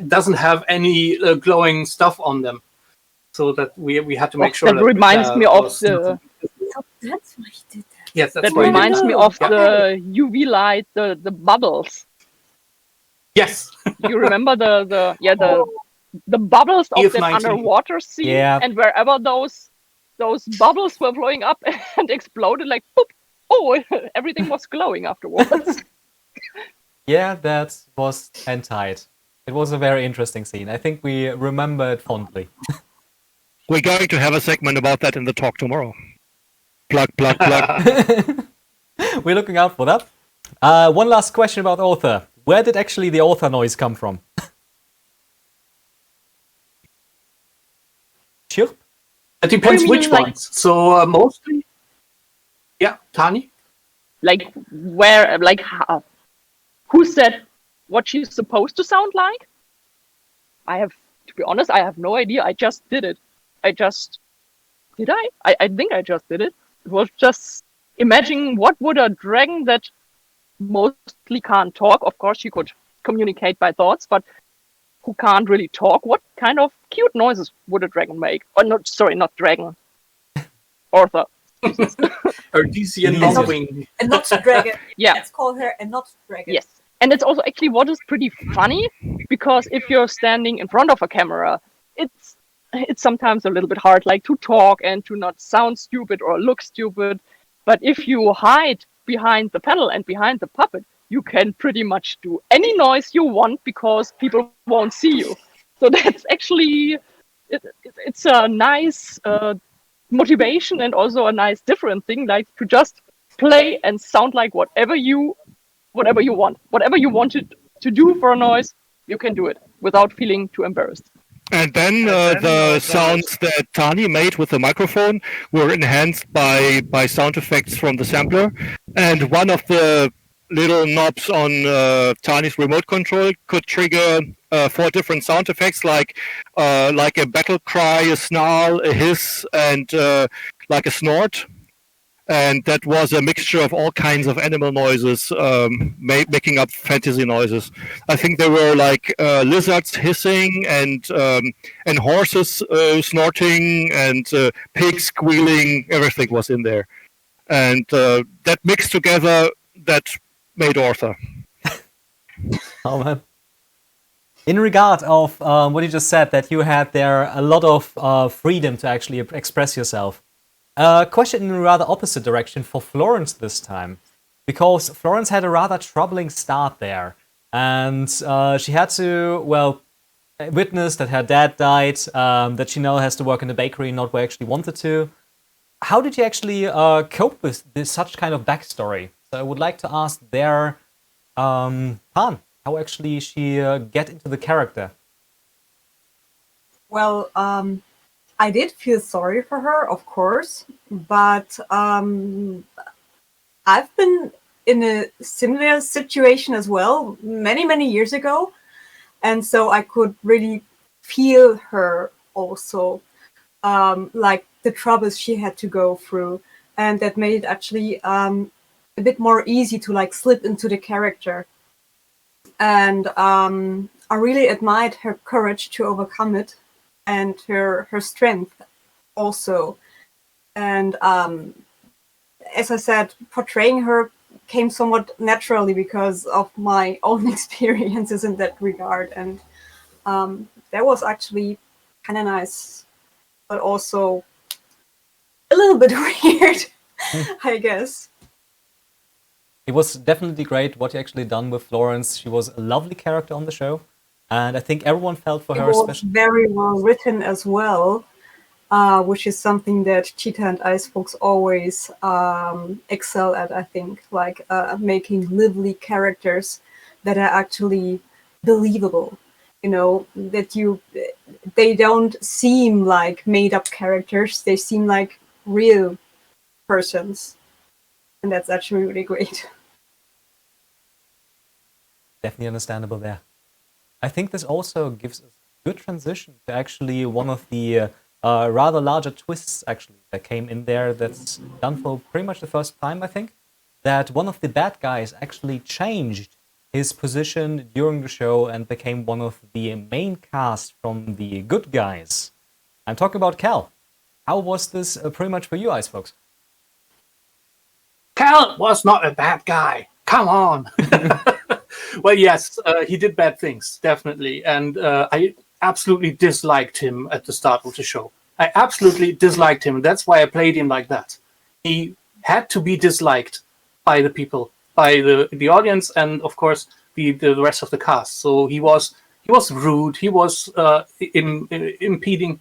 doesn't have any glowing stuff on them. So that we had to make sure that reminds me of the. That's why he did that. Yes, that reminds me of the UV light, the bubbles. Yes. You remember the bubbles of that underwater scene, and wherever those bubbles were blowing up and exploded, like boop, oh, everything was glowing afterwards. Yeah, that was tight. It was a very interesting scene. I think we remember it fondly. We're going to have a segment about that in the talk tomorrow. Plug, plug, plug. We're looking out for that. One last question about Author. Where did actually the Author noise come from? Chirp? It depends which ones. So mostly, yeah, Tani? Like where, like how? Who said what she's supposed to sound like? To be honest, I have no idea. I just did it. I think I just did it. It was just imagining what would a dragon that mostly can't talk. Of course, she could communicate by thoughts, but who can't really talk. What kind of cute noises would a dragon make? Or not dragon. Author. Odyssean Longwing. A not dragon. Yeah. Let's call her a not dragon. Yes. And it's also actually what is pretty funny, because if you're standing in front of a camera, it's sometimes a little bit hard, like to talk and to not sound stupid or look stupid. But if you hide behind the panel and behind the puppet, you can pretty much do any noise you want because people won't see you. So that's actually it's a nice motivation and also a nice different thing, like to just play and sound like whatever you want, whatever you wanted to do for a noise, you can do it without feeling too embarrassed. And then the sounds that Tani made with the microphone were enhanced by sound effects from the sampler. And one of the little knobs on Tani's remote control could trigger 4 different sound effects, like a battle cry, a snarl, a hiss, and like a snort. And that was a mixture of all kinds of animal noises, making up fantasy noises. I think there were like lizards hissing and horses snorting and pigs squealing. Everything was in there, and that mixed together, that made Arthur. Oh man. In regard of what you just said, that you had there a lot of freedom to actually express yourself. Question in a rather opposite direction for Florence this time, because Florence had a rather troubling start there, and she had to, well, witness that her dad died, that she now has to work in the bakery, not where she actually wanted to. How did you actually cope with this such kind of backstory? So I would like to ask there, Han, how actually she get into the character? Well, I did feel sorry for her, of course, but I've been in a similar situation as well many, many years ago. And so I could really feel her also, like the troubles she had to go through. And that made it actually a bit more easy to like slip into the character. And I really admired her courage to overcome it. And her strength also. And as I said, portraying her came somewhat naturally because of my own experiences in that regard. And that was actually kind of nice, but also a little bit weird, I guess. It was definitely great what you actually done with Florence. She was a lovely character on the show. And I think everyone felt for her, especially. especially. It was very well written as well, which is something that Cheetah and Ice Folks always excel at, I think, like making lively characters that are actually believable. You know, that they don't seem like made-up characters, they seem like real persons. And that's actually really great. Definitely understandable there. I think this also gives us a good transition to actually one of the rather larger twists actually that came in there, that's done for pretty much the first time, I think, that one of the bad guys actually changed his position during the show and became one of the main cast from the good guys. I'm talking about Cal. How was this pretty much for you, Ice Folks? Cal was not a bad guy. Come on. Well, yes, he did bad things, definitely. And I absolutely disliked him at the start of the show. I absolutely disliked him. That's why I played him like that. He had to be disliked by the people, by the audience, and of course the rest of the cast. So he was rude. He was imposing.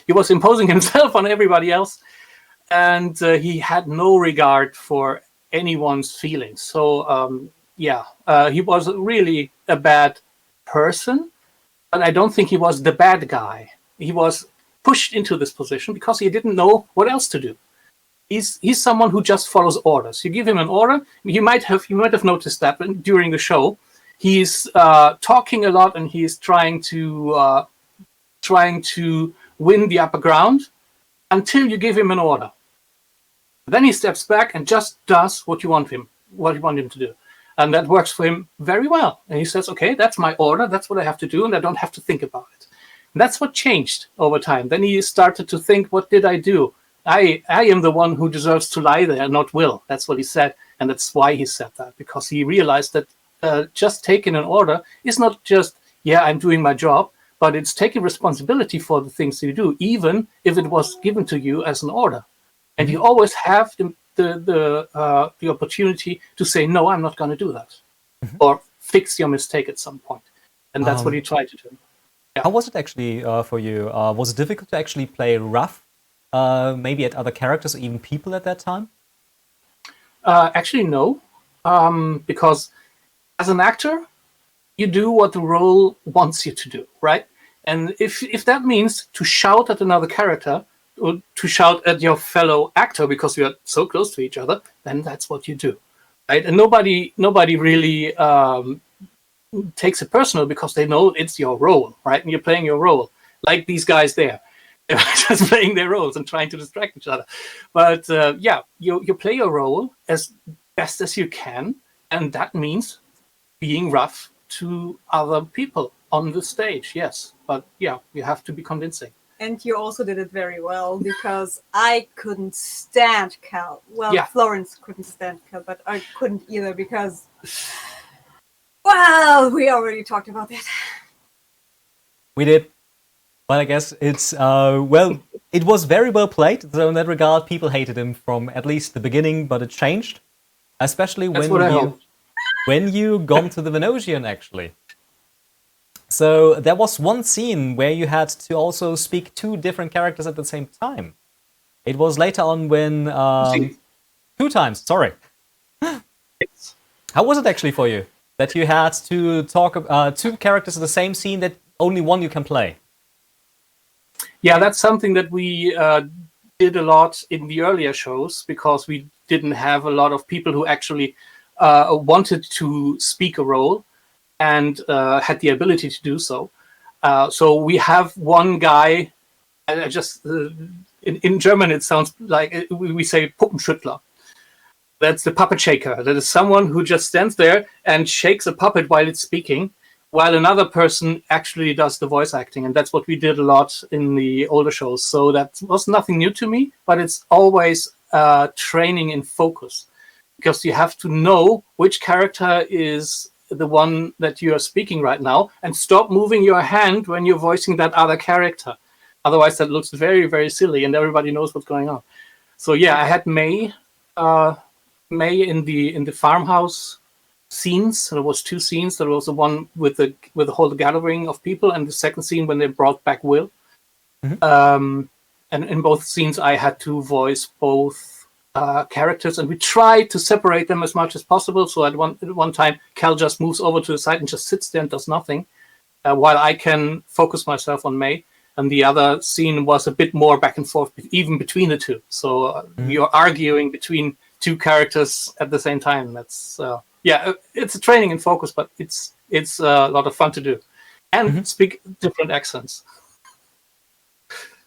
He was imposing himself on everybody else, and he had no regard for anyone's feelings. So he was really a bad person, but I don't think he was the bad guy. He was pushed into this position because he didn't know what else to do. He's someone who just follows orders. You give him an order. You might have noticed that during the show, he's talking a lot and he's trying to win the upper ground until you give him an order. Then he steps back and just does what you want him to do. And that works for him very well. And he says, okay, that's my order. That's what I have to do. And I don't have to think about it. And that's what changed over time. Then he started to think, what did I do? I am the one who deserves to lie there, not Will. That's what he said. And that's why he said that, because he realized that just taking an order is not just, I'm doing my job, but it's taking responsibility for the things you do, even if it was given to you as an order. And you always have the opportunity to say, no, I'm not going to do that, or fix your mistake at some point. And that's what you try to do. Yeah. How was it actually for you? Was it difficult to actually play rough, maybe at other characters or even people at that time? Actually, no, because as an actor, you do what the role wants you to do, right? And if that means to shout at another character or to shout at your fellow actor because you are so close to each other, then that's what you do, right? And nobody really takes it personal because they know it's your role, right? And you're playing your role, like these guys there. They're just playing their roles and trying to distract each other. But you play your role as best as you can, and that means being rough to other people on the stage, yes. But yeah, you have to be convincing. And you also did it very well, because I couldn't stand Cal. Well, Yeah. Florence couldn't stand Cal, but I couldn't either because, well, we already talked about that. We did. But I guess it's, well, it was very well played. So in that regard, people hated him from at least the beginning, but it changed. Especially That's what I hoped. when you gone to the Venosian, actually. So there was one scene where you had to also speak two different characters at the same time. It was later on when... two times, sorry. How was it actually for you? That you had to talk two characters in the same scene that only one you can play? Yeah, that's something that we did a lot in the earlier shows because we didn't have a lot of people who actually wanted to speak a role and had the ability to do so. So we have one guy, in German it sounds like, we say Puppenschüttler. That's the puppet shaker. That is someone who just stands there and shakes a puppet while it's speaking, while another person actually does the voice acting. And that's what we did a lot in the older shows. So that was nothing new to me, but it's always training in focus, because you have to know which character is the one that you are speaking right now and stop moving your hand when you're voicing that other character. Otherwise, that looks very, very silly and everybody knows what's going on. So yeah, I had May in the farmhouse scenes. There was two scenes. There was the one with the whole gathering of people, and the second scene when they brought back Will. And in both scenes, I had to voice both characters, and we tried to separate them as much as possible. So at one time, Cal just moves over to the side and just sits there and does nothing, while I can focus myself on May. And the other scene was a bit more back and forth, even between the two. So you're arguing between two characters at the same time. That's it's a training in focus, but it's a lot of fun to do, and speak different accents.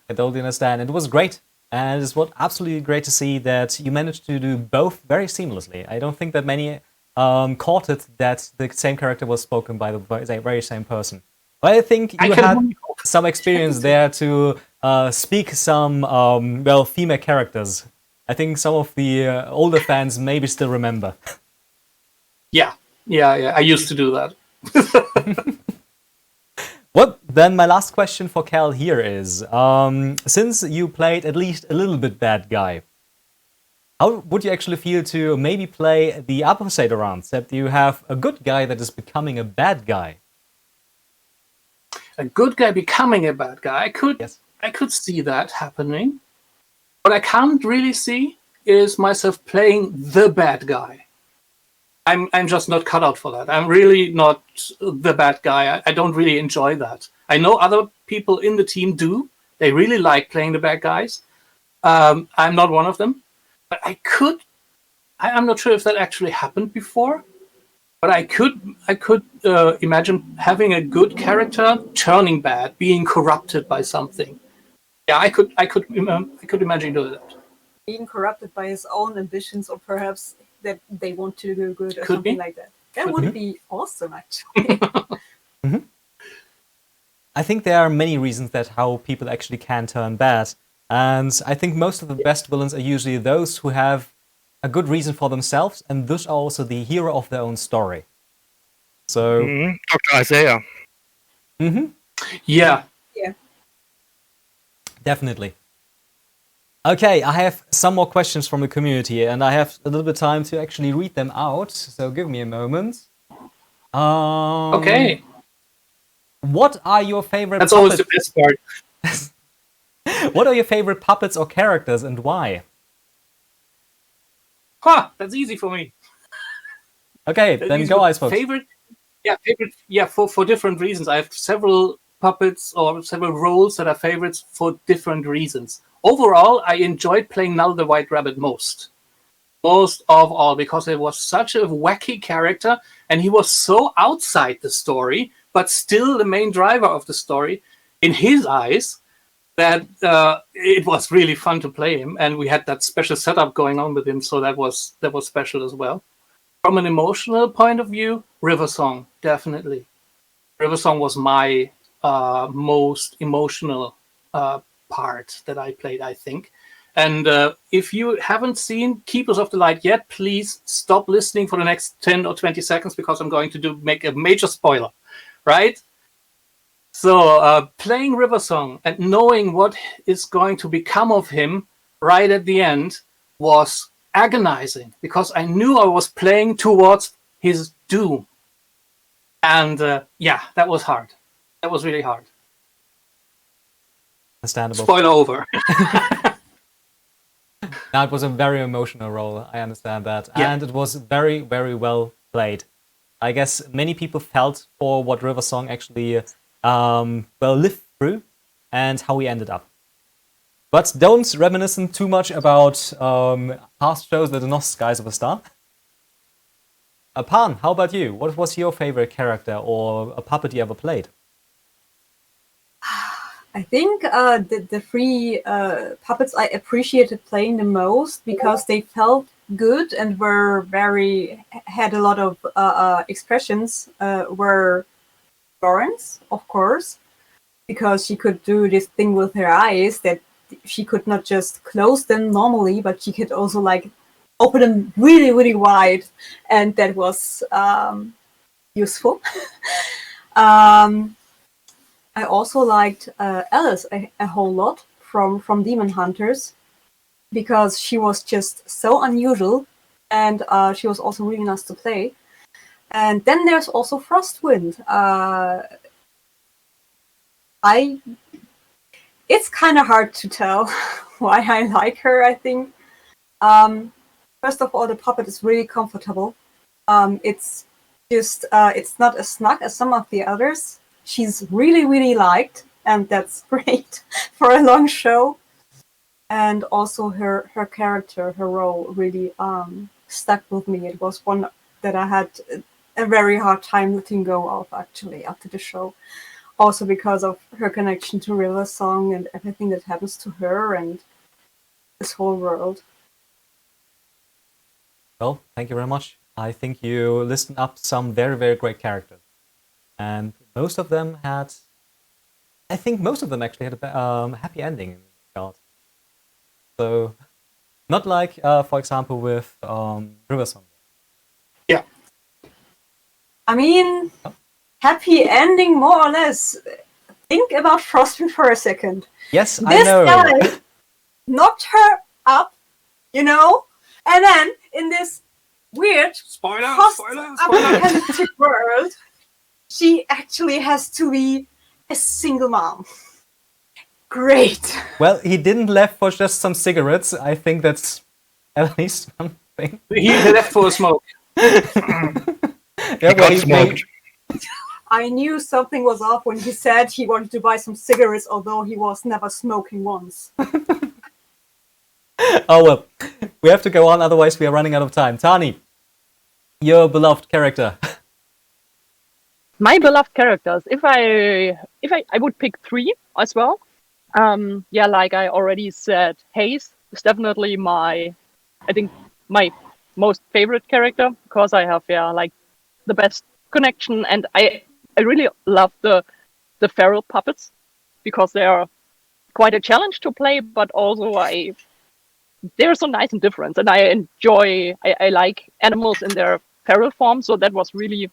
I totally understand. It was great. And it's absolutely great to see that you managed to do both very seamlessly. I don't think that many caught it that the same character was spoken by the very same person. But I think you had some experience there to speak some, female characters. I think some of the older fans maybe still remember. Yeah. I used to do that. Well, then my last question for Cal here is, since you played at least a little bit bad guy, how would you actually feel to maybe play the opposite around, that you have a good guy that is becoming a bad guy? A good guy becoming a bad guy. I could see that happening. What I can't really see is myself playing the bad guy. I'm just not cut out for that. I'm really not the bad guy. I don't really enjoy that. I know other people in the team do. They really like playing the bad guys. I'm not one of them. But I'm not sure if that actually happened before. But I could imagine having a good character turning bad, being corrupted by something. Yeah, I could imagine doing that. Being corrupted by his own ambitions, or perhaps that they want to do good, or Could something be. like that. That would be awesome, actually. I think there are many reasons that how people actually can turn bad. And I think most of the best villains are usually those who have a good reason for themselves, and thus are also the hero of their own story. So, Dr. Isaiah. Yeah. Definitely. Okay, I have some more questions from the community, and I have a little bit of time to actually read them out. So give me a moment. Okay. What are your favorite That's always the puppets? best part. What are your favorite puppets or characters, and why? That's easy for me. Okay, That's then easy go, for- Icebox. Favorite? Yeah, for different reasons. I have several puppets or several roles that are favorites for different reasons. Overall, I enjoyed playing Null the White Rabbit most of all, because it was such a wacky character and he was so outside the story, but still the main driver of the story in his eyes, that it was really fun to play him. And we had that special setup going on with him, so that was special as well. From an emotional point of view, River Song, definitely. River Song was my most emotional part that I played, I think. And if you haven't seen Keepers of the Light yet, please stop listening for the next 10 or 20 seconds, because I'm going to make a major spoiler, right? So playing River Song and knowing what is going to become of him right at the end was agonizing, because I knew I was playing towards his doom. And that was hard. That was really hard. Understandable. Spoiler over. Now, it was a very emotional role, I understand that. Yeah. And it was very, very well played. I guess many people felt for what River Song actually lived through and how he ended up. But don't reminisce too much about past shows that are not Skies of Astar. Pan, how about you? What was your favorite character or a puppet you ever played? I think the three puppets I appreciated playing the most because they felt good and had a lot of expressions were Florence, of course, because she could do this thing with her eyes that she could not just close them normally, but she could also like open them really, really wide, and that was useful. I also liked Alice a whole lot from Demon Hunters, because she was just so unusual, and she was also really nice to play. And then there's also Frostwind. It's kind of hard to tell why I like her, I think. First of all, the puppet is really comfortable. It's just, it's not as snug as some of the others. She's really, really liked, and that's great for a long show. And also her character, her role really stuck with me. It was one that I had a very hard time letting go of, actually, after the show. Also because of her connection to River Song and everything that happens to her and this whole world. Well, thank you very much. I think you listed up some very, very great characters. And most of them had... I think most of them actually had a happy ending in the regard. So, not like, for example, with River Song. Yeah. I mean, happy ending, more or less. Think about Frostwind for a second. Yes, This I know. guy knocked her up, and then in this weird Spoiler. post-apocalyptic world, she actually has to be a single mom. Great. Well, he didn't left for just some cigarettes. I think that's at least something. He left for a smoke. Yeah, He got smoked. I knew something was off when he said he wanted to buy some cigarettes, although he was never smoking once. Oh well, we have to go on, otherwise we are running out of time. Tani, your beloved character. My beloved characters. If I would pick three as well. Like I already said, Hayes is definitely my most favorite character, because I have the best connection, and I really love the feral puppets, because they are quite a challenge to play, but also they're so nice and different, and I like animals in their feral form, so that was really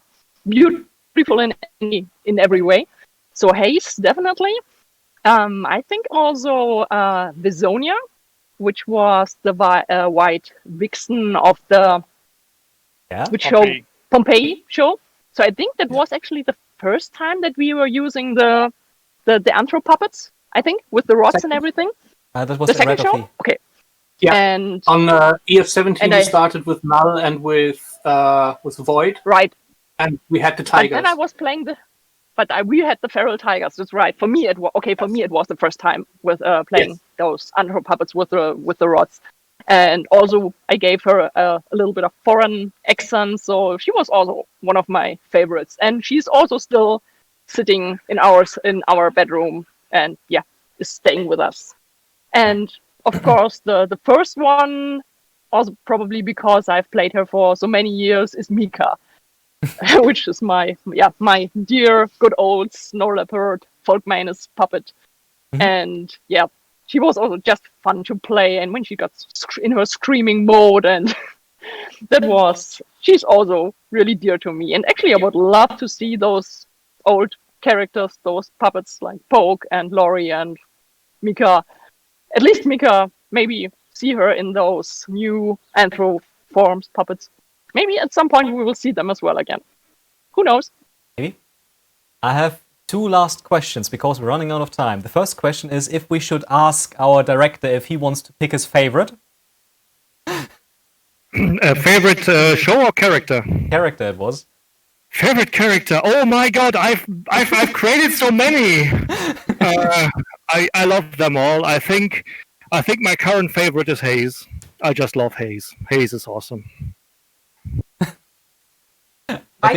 beautiful in every way. So Haze, definitely. I think also Visonia, which was the white vixen of the Pompeii show. So I think that was actually the first time that we were using the anthro puppets, I think, with the rods and everything. That was the second show? Okay. Yeah. And on EF17 we started with Null and with Void. Right. And we had the tigers. And then I was playing we had the feral tigers. That's right. For me, it was the first time with playing those anthro puppets with the rods. And also, I gave her a little bit of foreign accent, so she was also one of my favorites. And she's also still sitting in our bedroom, and is staying with us. And of course, the first one, also probably because I've played her for so many years, is Mika, which is my dear good old snow leopard Folkmanus puppet. Mm-hmm. And she was also just fun to play, and when she got in her screaming mode, and she's also really dear to me. And actually, I would love to see those old characters, those puppets like Poke and Lori and Mika. At least Mika, maybe see her in those new anthro forms puppets. Maybe at some point we will see them as well again. Who knows? Maybe. I have 2 last questions because we're running out of time. The first question is if we should ask our director if he wants to pick his favorite. Favorite show or character? Character it was. Favorite character? Oh my god, I've created so many. I love them all. I think my current favorite is Haze. I just love Haze. Haze is awesome. I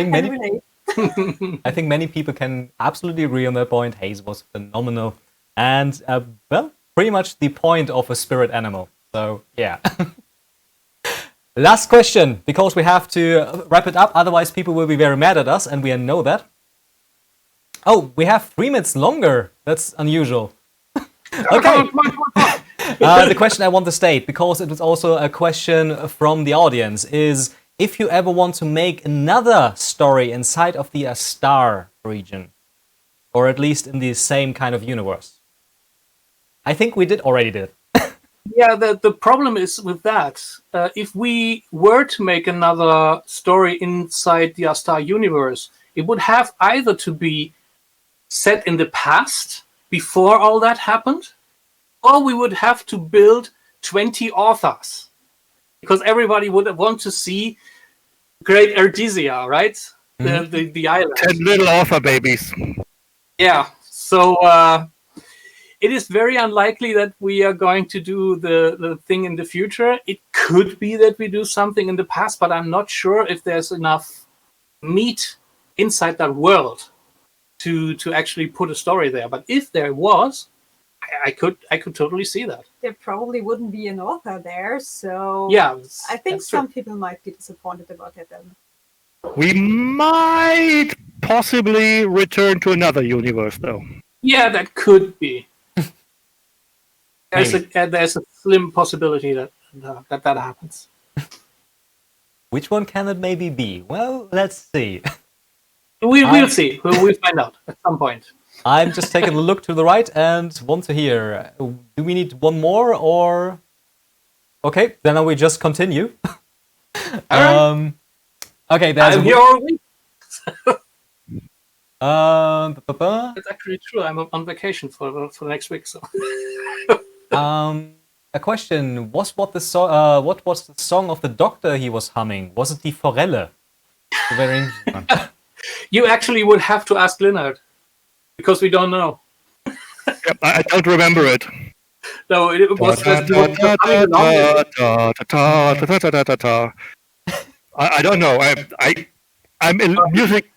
think many people can absolutely agree on that point. Haze was phenomenal. And, pretty much the point of a spirit animal. So, yeah. Last question, because we have to wrap it up. Otherwise, people will be very mad at us, and we know that. Oh, we have 3 minutes longer. That's unusual. Okay. The question I want to state, because it was also a question from the audience, is if you ever want to make another story inside of the Astar region, or at least in the same kind of universe. I think we already did. Yeah, the problem is with that. If we were to make another story inside the Astar universe, it would have either to be set in the past, before all that happened, or we would have to build 20 authors. Because everybody would want to see Great Erdizia, right? Mm-hmm. The island. 10 little author babies. Yeah, so it is very unlikely that we are going to do the thing in the future. It could be that we do something in the past, but I'm not sure if there's enough meat inside that world to actually put a story there. But if there was, I could totally see that. There probably wouldn't be an author there, so yeah, I think some people might be disappointed about that then. We might possibly return to another universe, though. Yeah, that could be. There's a slim possibility that happens. Which one can it maybe be? Well, let's see. We'll see. We'll find out at some point. I'm just taking a look to the right and want to hear. Do we need one more or? Okay, then we just continue. Okay, there's. I'm here all week. That's actually true. I'm on vacation for the next week. So. A question: what was the song of the doctor he was humming? Was it Die Forelle? Very interesting one. You actually would have to ask Leonard, because we don't know. Yep, I don't remember it. No, it was just. I don't know. I'm in music.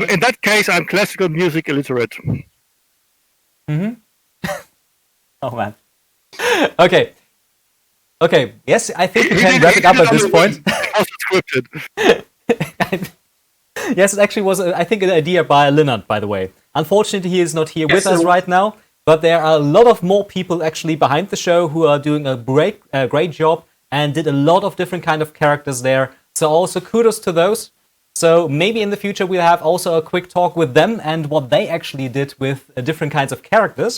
In that case, I'm classical music illiterate. Mm-hmm. Oh man. Okay. Yes, I think we can wrap it up at this point. Scripted. Yes, it actually was, I think, an idea by Leonard, by the way. Unfortunately, he is not here with us right now, but there are a lot of more people actually behind the show who are doing a great job and did a lot of different kind of characters there. So also kudos to those. So maybe in the future we'll have also a quick talk with them and what they actually did with different kinds of characters.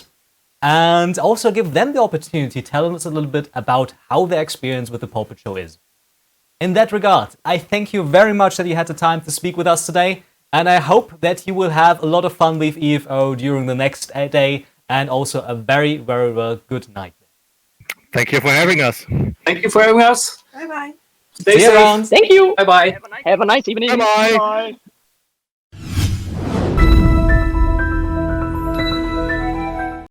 And also give them the opportunity to tell us a little bit about how their experience with the Pulpit Show is. In that regard, I thank you very much that you had the time to speak with us today, and I hope that you will have a lot of fun with EFO during the next day, and also a very, very good night. Thank you for having us. Thank you for having us. Bye bye. Stay See you safe. around. Thank you. Bye bye. Have a nice evening. Bye-bye. Bye.